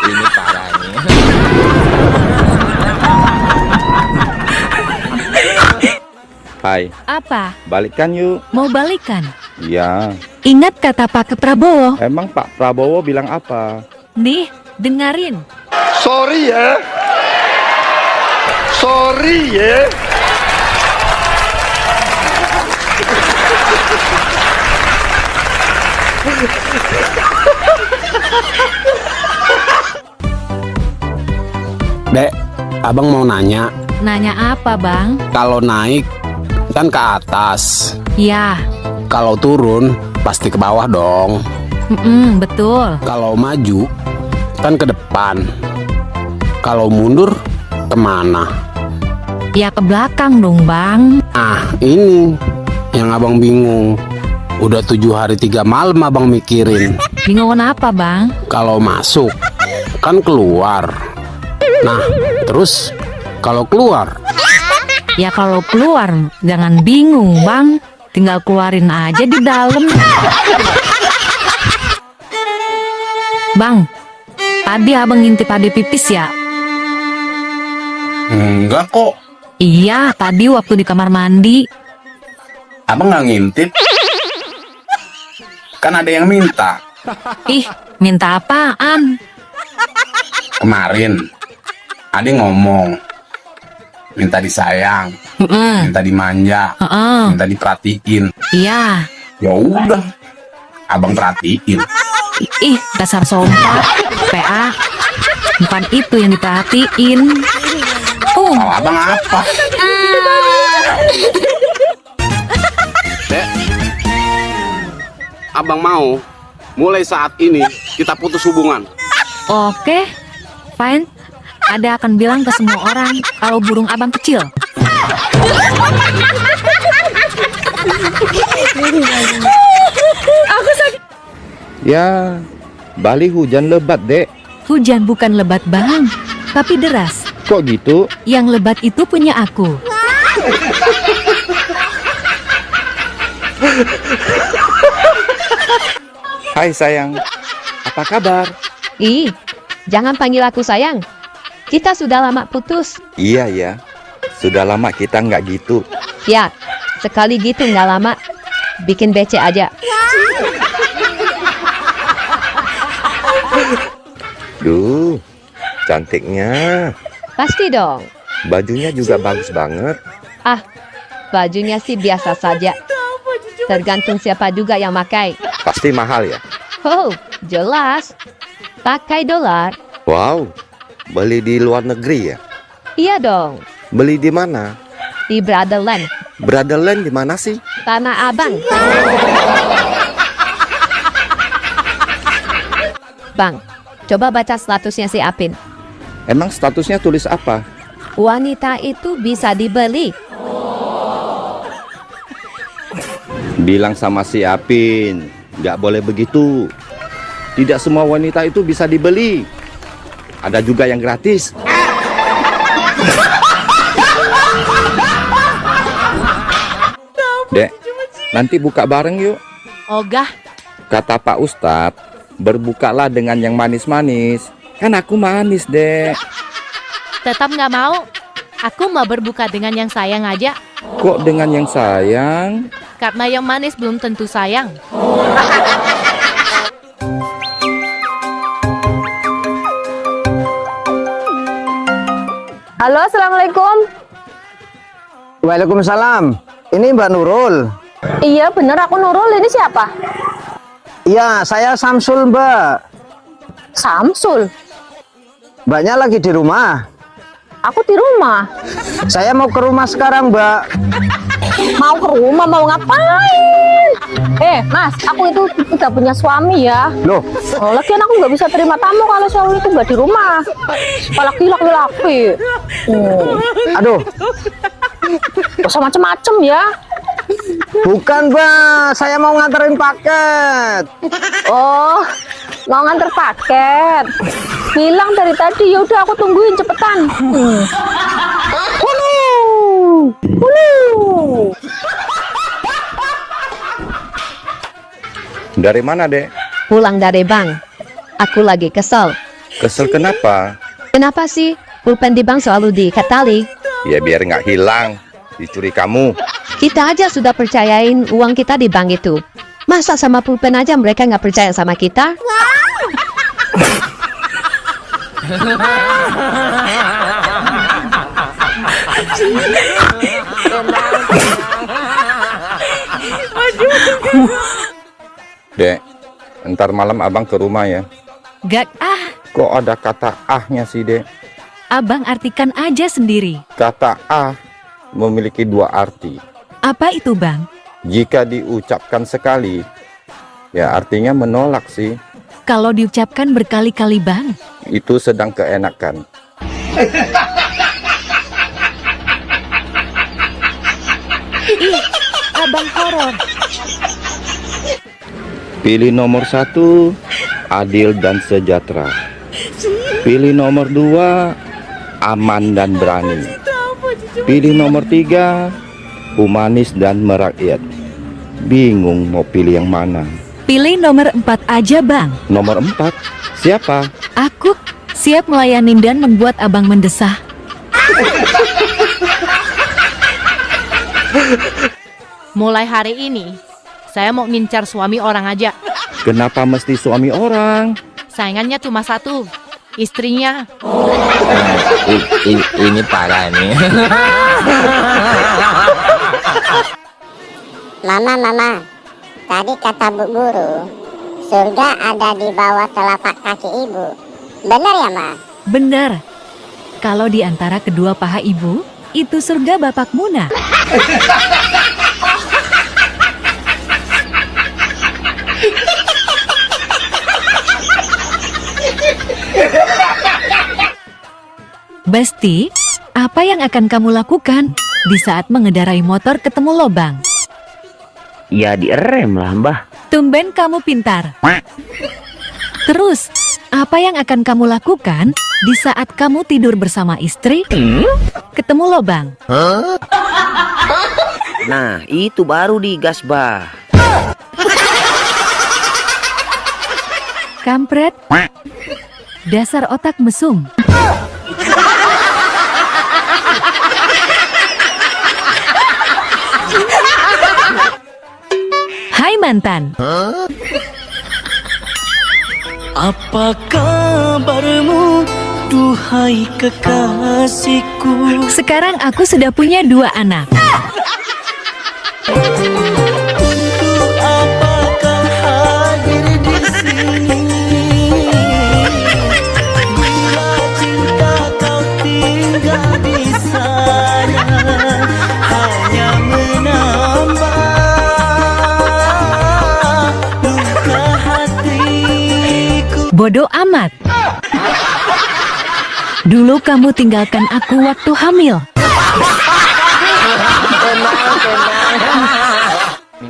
Ini parahnya. Hai, Apa? balikan yuk. Mau balikan? Ya, Ingat kata Pak Prabowo. emang Pak Prabowo bilang apa? Nih, dengerin. Sorry ya. Sorry ya. Dek, abang mau nanya, Nanya apa, Bang? kalau naik kan ke atas, Ya, kalau turun pasti ke bawah dong. betul. Kalau maju kan ke depan, kalau mundur kemana? Ya ke belakang dong, Bang. Ah, ini yang abang bingung. Udah 7 hari 3 malam abang mikirin. Bingung kenapa, Bang? Kalau masuk kan keluar. Nah, terus kalau keluar? Ya kalau keluar, jangan bingung, Bang. Tinggal keluarin aja di dalam. Bang, tadi abang ngintip ade pipis ya? Enggak kok. Iya, tadi waktu di kamar mandi. Abang nggak ngintip. Kan ada yang minta. Ih, minta apaan? Kemarin ada ngomong minta disayang, minta dimanja, minta diperhatiin. Iya. Ya udah, abang perhatiin. Ih, dasar sompak. PA. Bukan itu yang diperhatiin. Kalau abang apa? Dek, abang mau mulai saat ini kita putus hubungan. Oke, fine. Ada akan bilang ke semua orang kalau burung abang kecil. Aku sakit. Ya, Bali hujan lebat, Dek. Hujan bukan lebat, Bang, tapi deras. Kok gitu? Yang lebat itu punya aku. Hai sayang, apa kabar? Ih, jangan panggil aku sayang. Kita sudah lama putus. Iya ya, sudah lama kita nggak gitu. Ya, sekali gitu nggak lama. Bikin becek aja. Duh, cantiknya. Pasti dong. Bajunya juga bagus banget. Ah, bajunya sih biasa saja. Tergantung siapa juga yang pakai. Pasti mahal ya? Oh, jelas. Pakai dolar. Wow, beli di luar negeri ya? Iya dong. Beli di mana? Di Brotherland. Brotherland di mana sih? Tanah Abang. Bang, coba baca statusnya si Apin. Emang statusnya tulis apa? Wanita itu bisa dibeli. Bilang sama si Apin, nggak boleh begitu. Tidak semua wanita itu bisa dibeli. Ada juga yang gratis. Dek, nanti buka bareng yuk. Ogah, Kata Pak Ustadz, berbukalah dengan yang manis-manis. Kan aku manis, Dek. tetap nggak mau. Aku mau berbuka dengan yang sayang aja. Kok dengan yang sayang? Karena yang manis belum tentu sayang. Halo, assalamualaikum. Waalaikumsalam. Ini Mbak Nurul. Iya bener, aku Nurul. Ini siapa? Iya, saya Samsul, Mbak. Samsul? Mbaknya lagi di rumah. Aku di rumah. Saya mau ke rumah sekarang, Mbak. Mau ke rumah, mau ngapain? Mas, aku itu tidak punya suami ya. Loh? Oh, lagian aku nggak bisa terima tamu kalau suami itu nggak di rumah. Apalagi laki-laki. Aduh. Gak usah macem-macem ya. Bukan, Mbak. Saya mau nganterin paket. Oh, mau nganter paket. Bilang dari tadi, ya udah aku tungguin cepetan. Dari mana, Dek? Pulang dari bank. Aku lagi kesel. Kesel kenapa? Kenapa sih pulpen di bank selalu diikat tali? Ya biar nggak hilang. Dicuri kamu. Kita aja sudah percayain uang kita di bank itu. Masa sama pulpen aja mereka nggak percaya sama kita? Dek, ntar malam abang ke rumah ya. Gak Kok ada kata ahnya sih, Dek? abang artikan aja sendiri. Kata ah memiliki dua arti. Apa itu bang? Jika diucapkan sekali, ya artinya menolak sih. Kalau diucapkan berkali-kali bang? Itu sedang keenakan. Ih, abang horor. Pilih nomor 1, adil dan sejahtera. Pilih nomor 2, aman dan berani. Pilih nomor 3, humanis dan merakyat. Bingung mau pilih yang mana? Pilih nomor 4 aja bang. Nomor 4? Siapa? Aku siap melayani dan membuat abang mendesah. Mulai hari ini, saya mau ngincar suami orang aja. Kenapa mesti suami orang? Saingannya cuma satu, istrinya. Ini parah nih. Mama, tadi kata Bu Guru, surga ada di bawah telapak kaki ibu. Benar ya, Ma? Benar. Kalau di antara kedua paha ibu, itu surga bapakmu nah. Besti, apa yang akan kamu lakukan di saat mengendarai motor ketemu lobang? Ya direm lah, Mbah. Tumben kamu pintar. Terus, apa yang akan kamu lakukan di saat kamu tidur bersama istri? Ketemu lobang. Nah, itu baru digas, Bah. Kampret. Dasar otak mesum. Hai mantan. Apa kabarmu, duhai kekasihku? Sekarang aku sudah punya 2 anak. Untuk apakah hadir di sini? Bila cinta kau tinggal di sana, hanya menambah luka hatiku. Bodoh amat. Dulu kamu tinggalkan aku waktu hamil.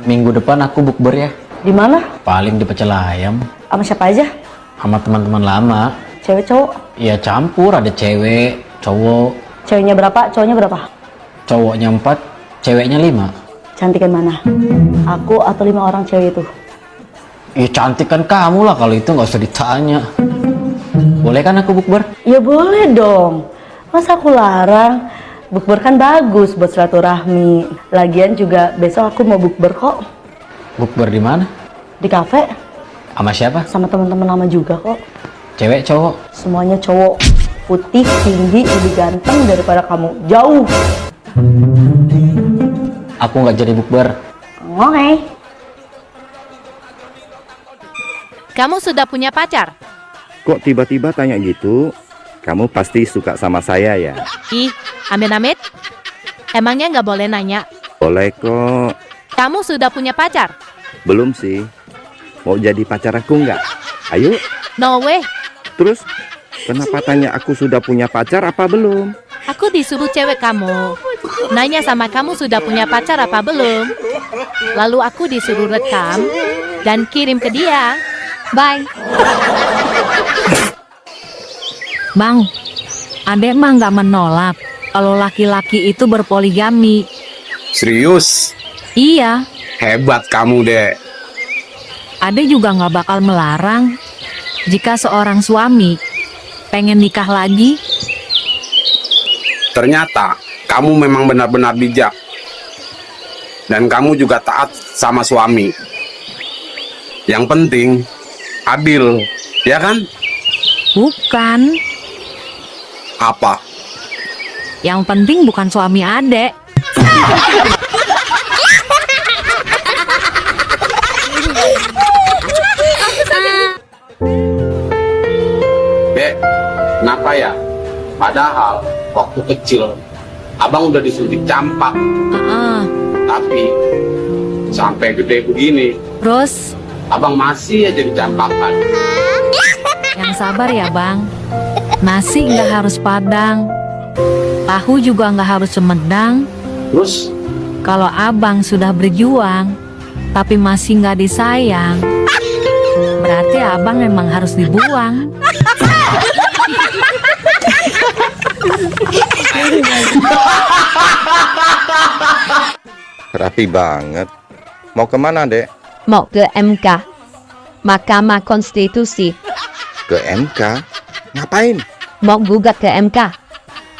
Minggu depan aku bukber ya. Di mana? Paling di Pecel Ayam. Sama siapa aja? Sama teman-teman lama. Cewek cowok? Ya campur, ada cewek, cowok. Ceweknya berapa, cowoknya berapa? Cowoknya 4, ceweknya 5. Cantikan mana? Aku atau 5 orang cewek itu? Ya cantik kan kamu lah, kalau itu nggak usah ditanya. Boleh kan aku bukber? Ya boleh dong. Masa aku larang? Bukber kan bagus buat silaturahmi. Lagian juga besok aku mau bukber kok. Bukber di mana? Di kafe. Sama siapa? Sama teman-teman lama juga kok. Cewek, cowok? Semuanya cowok. Putih, tinggi, lebih ganteng daripada kamu. Jauh. Aku nggak jadi bukber. Oke. Kamu sudah punya pacar? Kok tiba-tiba tanya gitu? Kamu pasti suka sama saya ya? Ih, amit-amit. Emangnya nggak boleh nanya? Boleh kok. Kamu sudah punya pacar? Belum sih. Mau jadi pacar aku nggak? Ayo. No way. Terus, kenapa tanya aku sudah punya pacar apa belum? Aku disuruh cewek kamu nanya sama kamu sudah punya pacar apa belum. Lalu aku disuruh rekam dan kirim ke dia. Bye. Bang, adek mah nggak menolak kalau laki-laki itu berpoligami. Serius? Iya, Hebat kamu, Dek. adek juga nggak bakal melarang jika seorang suami pengen nikah lagi. Ternyata kamu memang benar-benar bijak. Dan kamu juga taat sama suami. Yang penting adil, ya kan? Bukan. Apa? Yang penting bukan suami adek. Dek, kenapa ya? Padahal waktu kecil abang udah disuntik campak. Tapi sampai gede begini, Terus, abang masih aja dicampakan. yang sabar ya bang. Nasi nggak harus padang, tahu juga nggak harus Sumedang. Terus? Kalau abang sudah berjuang, tapi masih nggak disayang, berarti abang memang harus dibuang. Rapi banget. Mau kemana, Dek? Mau ke MK, Mahkamah Konstitusi. Ke MK? Ngapain? Mau gugat ke MK.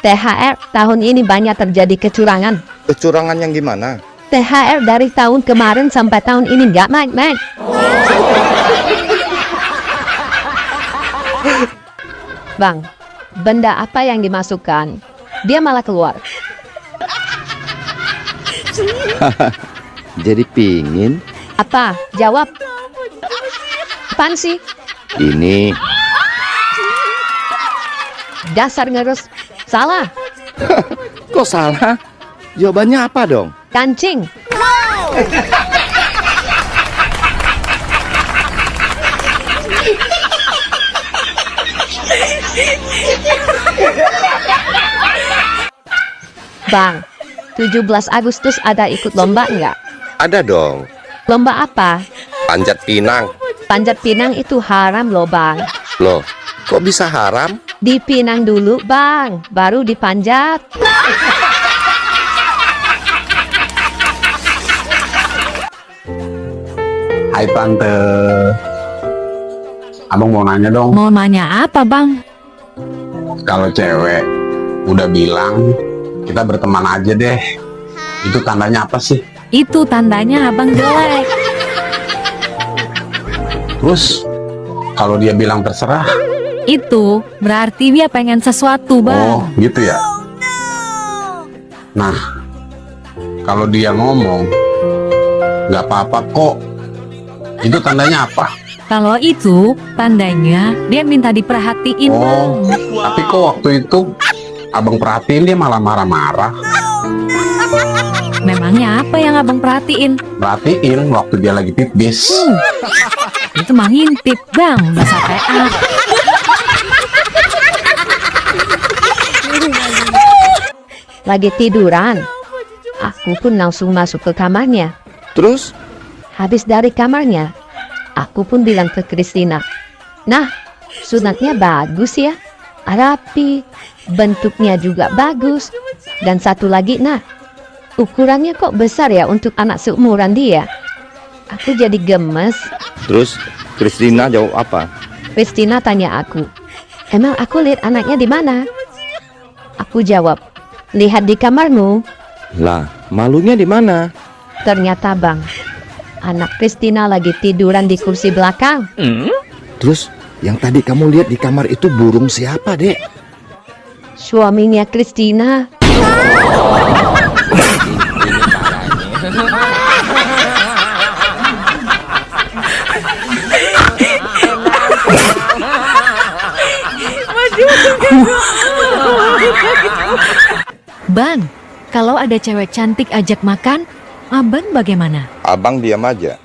THR tahun ini banyak terjadi kecurangan. Kecurangan yang gimana? THR dari tahun kemarin sampai tahun ini nggak naik-naik. Bang, benda apa yang dimasukkan? Dia malah keluar. Jadi pingin? Apa? Jawab. Apaan sih? Ini. Dasar ngerus. Salah. Kok salah? Jawabannya apa dong? Kancing. Bang, 17 Agustus ada ikut lomba nggak? Ada dong. Lomba apa? Panjat pinang. Panjat pinang itu haram loh bang. Loh, kok bisa haram? Dipinang dulu bang, baru dipanjat. Hai Tante. Abang mau nanya dong. Mau nanya apa bang? Kalau cewek udah bilang kita berteman aja deh, itu tandanya apa sih? Itu tandanya abang jelek. Terus kalau dia bilang terserah? Itu berarti dia pengen sesuatu bang. Oh gitu ya. Nah, kalau dia ngomong nggak apa-apa kok, itu tandanya apa? Kalau itu tandanya dia minta diperhatiin bang. Tapi kok waktu itu abang perhatiin dia malah marah-marah. Memangnya apa yang abang perhatiin? Perhatiin waktu dia lagi pipis. Itu mah ngintip bang, masa PA. Lagi tiduran. Aku pun langsung masuk ke kamarnya. Terus? Habis dari kamarnya, Aku pun bilang ke Christina, nah, sunatnya bagus ya, rapi, bentuknya juga bagus. Dan satu lagi, nah, ukurannya kok besar ya untuk anak seumuran dia. Aku jadi gemes. Terus Christina jawab apa? Christina tanya aku, emang aku lihat anaknya di mana? Aku jawab, lihat di kamarmu. Lah, malunya di mana? Ternyata bang, anak Christina lagi tiduran di kursi belakang. Terus yang tadi kamu lihat di kamar itu burung siapa, Dek? Suaminya Christina. Bang, kalau ada cewek cantik ajak makan, abang bagaimana? Abang diam aja.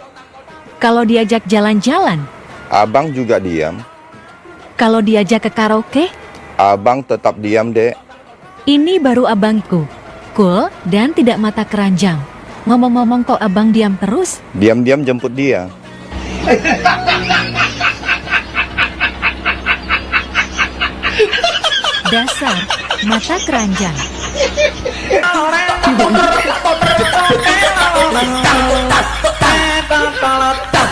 Kalau diajak jalan-jalan, Abang juga diam. kalau diajak ke karaoke, Abang tetap diam, Dek. ini baru abangku. Cool dan tidak mata keranjang. Ngomong-ngomong kok abang diam terus? Diam-diam jemput dia. Dasar mata keranjang. Ta